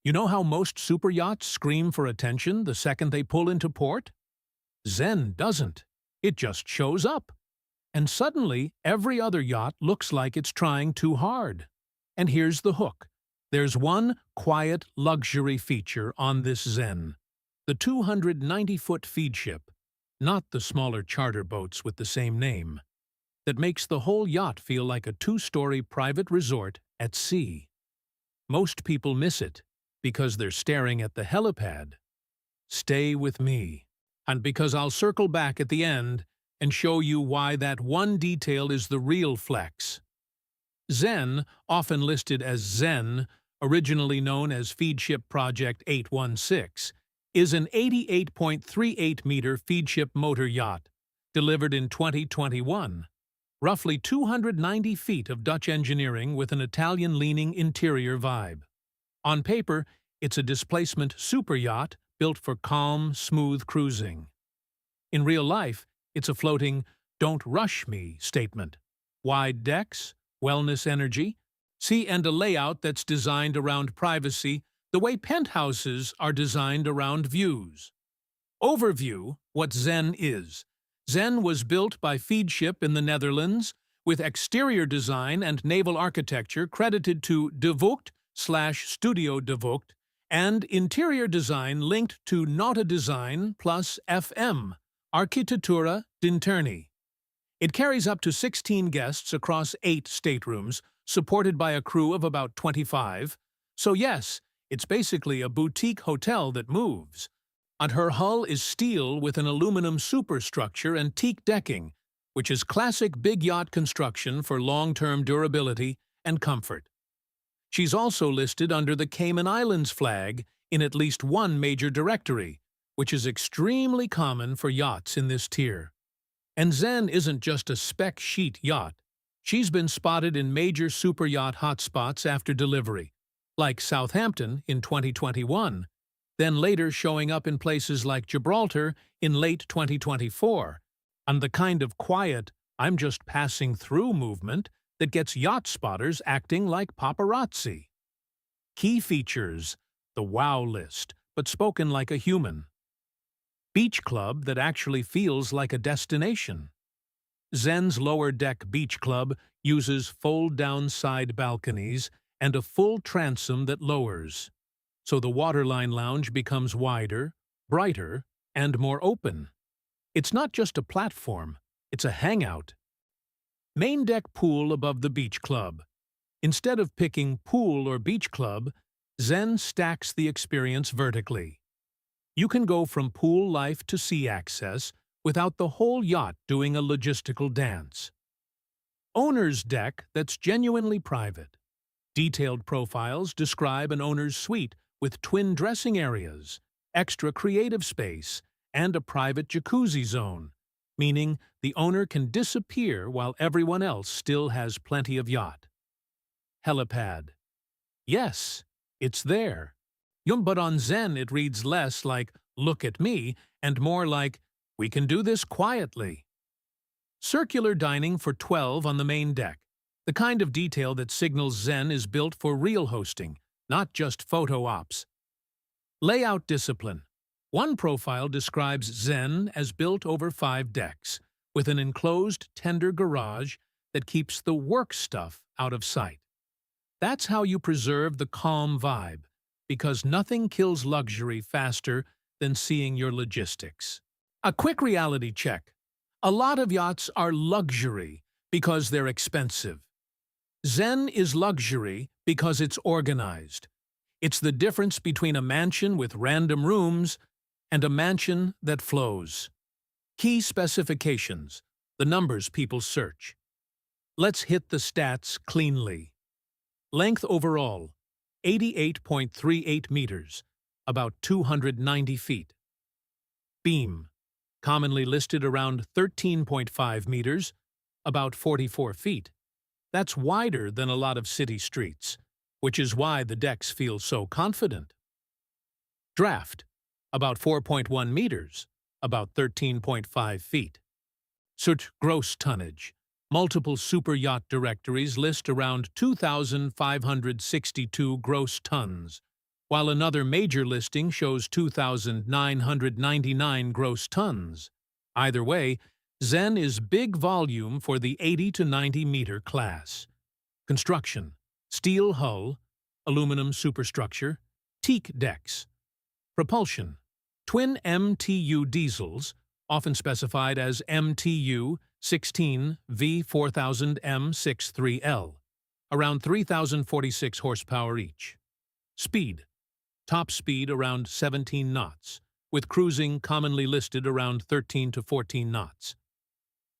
You know how most super yachts scream for attention the second they pull into port? ZEN doesn't. It just shows up. And suddenly, every other yacht looks like it's trying too hard. And here's the hook. There's one quiet luxury feature on this ZEN. The 290-foot Feadship, not the smaller charter boats with the same name, that makes the whole yacht feel like a two-story private resort at sea. Most people miss it because they're staring at the helipad. Stay with me, and because I'll circle back at the end and show you why that one detail is the real flex. ZEN, often listed as ZEN, originally known as Feadship Project 816, is an 88.38-meter Feadship motor yacht, delivered in 2021. Roughly 290 feet of Dutch engineering with an Italian-leaning interior vibe. On paper, it's a displacement super yacht built for calm, smooth cruising. In real life, it's a floating, "don't rush me" statement. Wide decks, wellness energy, and a layout that's designed around privacy the way penthouses are designed around views. Overview: what ZEN is. ZEN was built by Feadship in the Netherlands, with exterior design and naval architecture credited to Voogt Studio de Voogt, and interior design linked to Nota Design plus FM, Architectura d'Interni. It carries up to 16 guests across 8 staterooms, supported by a crew of about 25. So yes, it's basically a boutique hotel that moves. And her hull is steel with an aluminum superstructure and teak decking, which is classic big yacht construction for long-term durability and comfort. She's also listed under the Cayman Islands flag in at least one major directory, which is extremely common for yachts in this tier. And ZEN isn't just a spec sheet yacht. She's been spotted in major super yacht hotspots after delivery, like Southampton in 2021, then later showing up in places like Gibraltar in late 2024, and the kind of quiet, "I'm just passing through" movement that gets yacht spotters acting like paparazzi. Key features: the wow list, but spoken like a human. Beach club that actually feels like a destination. ZEN's lower deck beach club uses fold-down side balconies and a full transom that lowers, so the waterline lounge becomes wider, brighter, and more open. It's not just a platform, it's a hangout. Main deck pool above the beach club. Instead of picking pool or beach club, ZEN stacks the experience vertically. You can go from pool life to sea access without the whole yacht doing a logistical dance. Owner's deck that's genuinely private. Detailed profiles describe an owner's suite with twin dressing areas, extra creative space, and a private jacuzzi zone, meaning the owner can disappear while everyone else still has plenty of yacht. Helipad. Yes, it's there. But on ZEN it reads less like "look at me" and more like "we can do this quietly." Circular dining for 12 on the main deck, the kind of detail that signals ZEN is built for real hosting, not just photo ops. Layout discipline. One profile describes ZEN as built over 5 decks, with an enclosed tender garage that keeps the work stuff out of sight. That's how you preserve the calm vibe, because nothing kills luxury faster than seeing your logistics. A quick reality check. A lot of yachts are luxury because they're expensive. ZEN is luxury because it's organized. It's the difference between a mansion with random rooms and a mansion that flows. Key specifications, the numbers people search. Let's hit the stats cleanly. Length overall, 88.38 meters, about 290 feet. Beam, commonly listed around 13.5 meters, about 44 feet. That's wider than a lot of city streets, which is why the decks feel so confident. Draft, about 4.1 meters, about 13.5 feet. Gross tonnage. Multiple super yacht directories list around 2,562 gross tons, while another major listing shows 2,999 gross tons. Either way, ZEN is big volume for the 80 to 90 meter class. Construction: steel hull, aluminum superstructure, teak decks. Propulsion: twin MTU diesels, often specified as MTU 16 V4000M63L, around 3,046 horsepower each. Speed: top speed around 17 knots, with cruising commonly listed around 13 to 14 knots.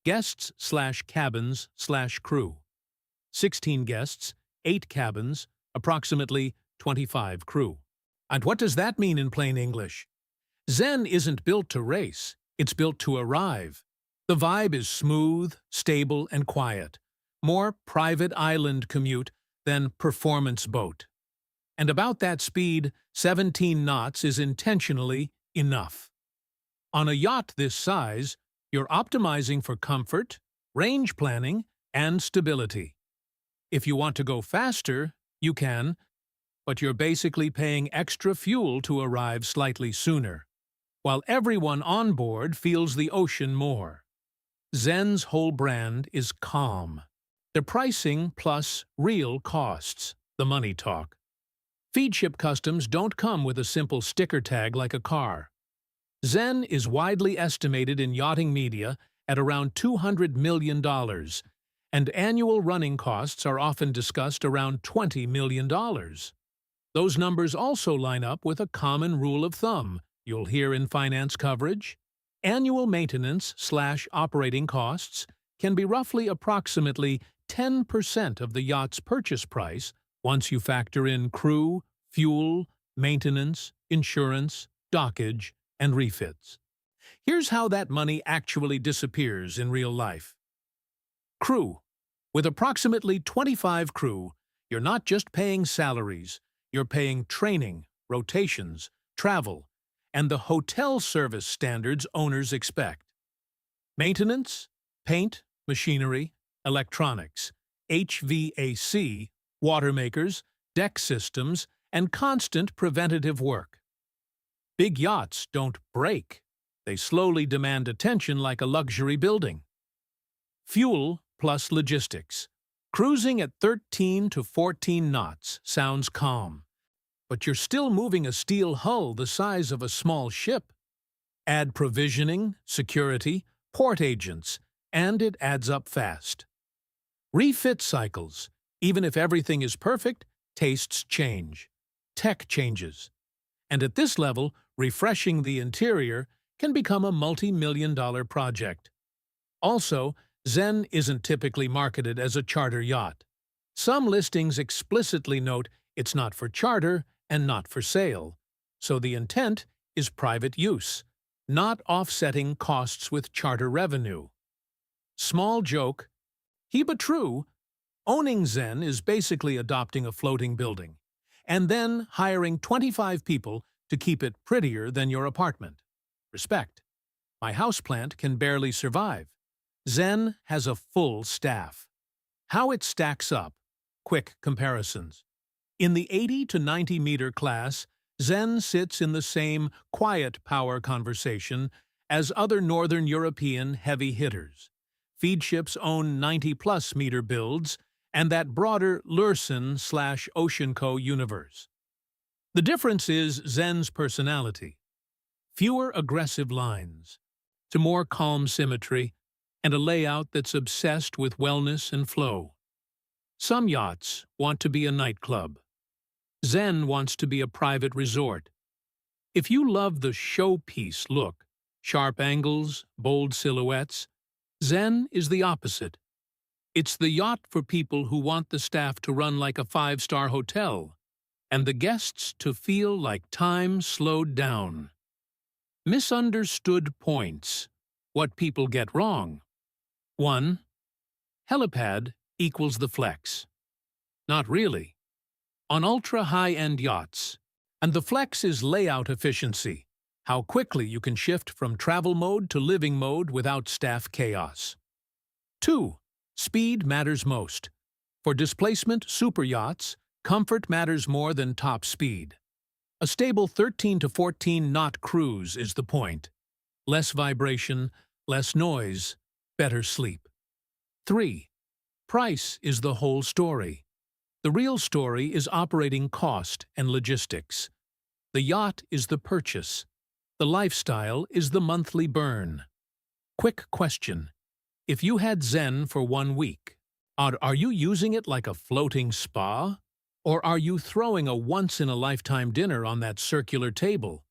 Guests/cabins/crew: 16 guests, 8 cabins, approximately 25 crew. And what does that mean in plain English? ZEN isn't built to race, it's built to arrive. The vibe is smooth, stable, and quiet. More private island commute than performance boat. And about that speed, 17 knots is intentionally enough. On a yacht this size, you're optimizing for comfort, range planning, and stability. If you want to go faster, you can, but you're basically paying extra fuel to arrive slightly sooner, while everyone on board feels the ocean more. ZEN's whole brand is calm. The pricing plus real costs, the money talk. Feadship customs don't come with a simple sticker tag like a car. ZEN is widely estimated in yachting media at around $200 million, and annual running costs are often discussed around $20 million. Those numbers also line up with a common rule of thumb you'll hear in finance coverage. Annual maintenance/operating costs can be roughly approximately 10% of the yacht's purchase price once you factor in crew, fuel, maintenance, insurance, dockage, and refits. Here's how that money actually disappears in real life. Crew: with approximately 25 crew, you're not just paying salaries, you're paying training, rotations, travel, and the hotel service standards owners expect. Maintenance: paint, machinery, electronics, HVAC, water makers, deck systems, and constant preventative work. Big yachts don't break. They slowly demand attention like a luxury building. Fuel plus logistics. Cruising at 13 to 14 knots sounds calm, but you're still moving a steel hull the size of a small ship. Add provisioning, security, port agents, and it adds up fast. Refit cycles. Even if everything is perfect, tastes change. Tech changes. And at this level, refreshing the interior can become a multi-million-dollar project. Also, ZEN isn't typically marketed as a charter yacht. Some listings explicitly note it's not for charter and not for sale, so the intent is private use, not offsetting costs with charter revenue. Small joke, but true, owning ZEN is basically adopting a floating building, and then hiring 25 people to keep it prettier than your apartment. Respect. My houseplant can barely survive. ZEN has a full staff. How it stacks up. Quick comparisons. In the 80 to 90 meter class, ZEN sits in the same quiet power conversation as other Northern European heavy hitters, Feadship's own 90-plus meter builds, and that broader Lursen/OceanCo universe. The difference is ZEN's personality. Fewer aggressive lines, to more calm symmetry, and a layout that's obsessed with wellness and flow. Some yachts want to be a nightclub. ZEN wants to be a private resort. If you love the showpiece look, sharp angles, bold silhouettes, ZEN is the opposite. It's the yacht for people who want the staff to run like a five-star hotel, and the guests to feel like time slowed down. Misunderstood points. What people get wrong. 1. Helipad equals the flex. Not really. On ultra-high-end yachts. And the flex is layout efficiency, how quickly you can shift from travel mode to living mode without staff chaos. 2. Speed matters most. For displacement superyachts, comfort matters more than top speed. A stable 13 to 14 knot cruise is the point. Less vibration, less noise, better sleep. 3. Price is the whole story. The real story is operating cost and logistics. The yacht is the purchase. The lifestyle is the monthly burn. Quick question. If you had Zen for 1 week, are you using it like a floating spa? Or are you throwing a once-in-a-lifetime dinner on that circular table?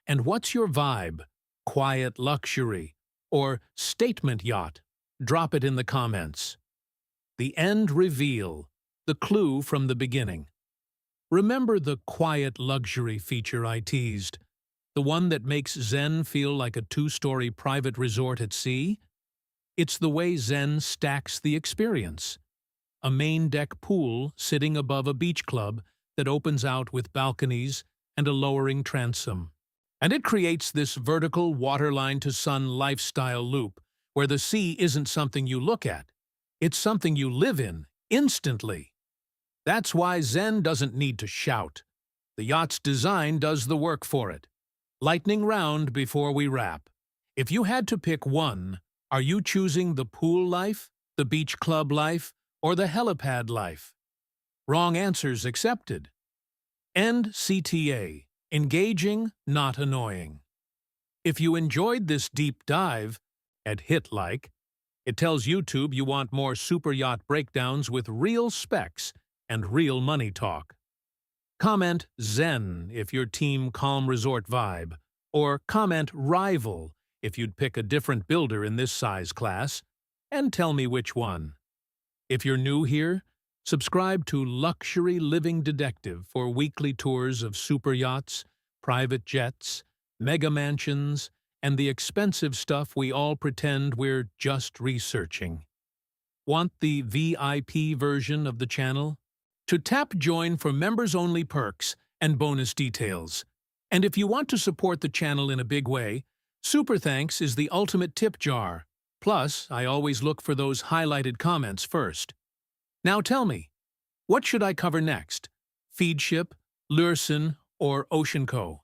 And what's your vibe? Quiet luxury? Or statement yacht? Drop it in the comments. The end reveal. The clue from the beginning. Remember the quiet luxury feature I teased? The one that makes Zen feel like a 2-story private resort at sea? It's the way Zen stacks the experience. A main deck pool sitting above a beach club that opens out with balconies and a lowering transom. And it creates this vertical waterline-to-sun lifestyle loop where the sea isn't something you look at. It's something you live in, instantly. That's why Zen doesn't need to shout. The yacht's design does the work for it. Lightning round before we wrap. If you had to pick one, are you choosing the pool life, the beach club life, or the helipad life? Wrong answers accepted. End CTA. Engaging, not annoying. If you enjoyed this deep dive, hit like. It tells YouTube you want more super yacht breakdowns with real specs and real money talk. Comment Zen if you're team calm resort vibe, or comment rival if you'd pick a different builder in this size class, and tell me which one. If you're new here, subscribe to Luxury Living Detective for weekly tours of super yachts, private jets, mega mansions, and the expensive stuff we all pretend we're just researching. Want the VIP version of the channel? To tap join for members-only perks and bonus details. And if you want to support the channel in a big way, Super Thanks is the ultimate tip jar. Plus, I always look for those highlighted comments first. Now tell me, what should I cover next? Feadship, Lursen, or Ocean Co?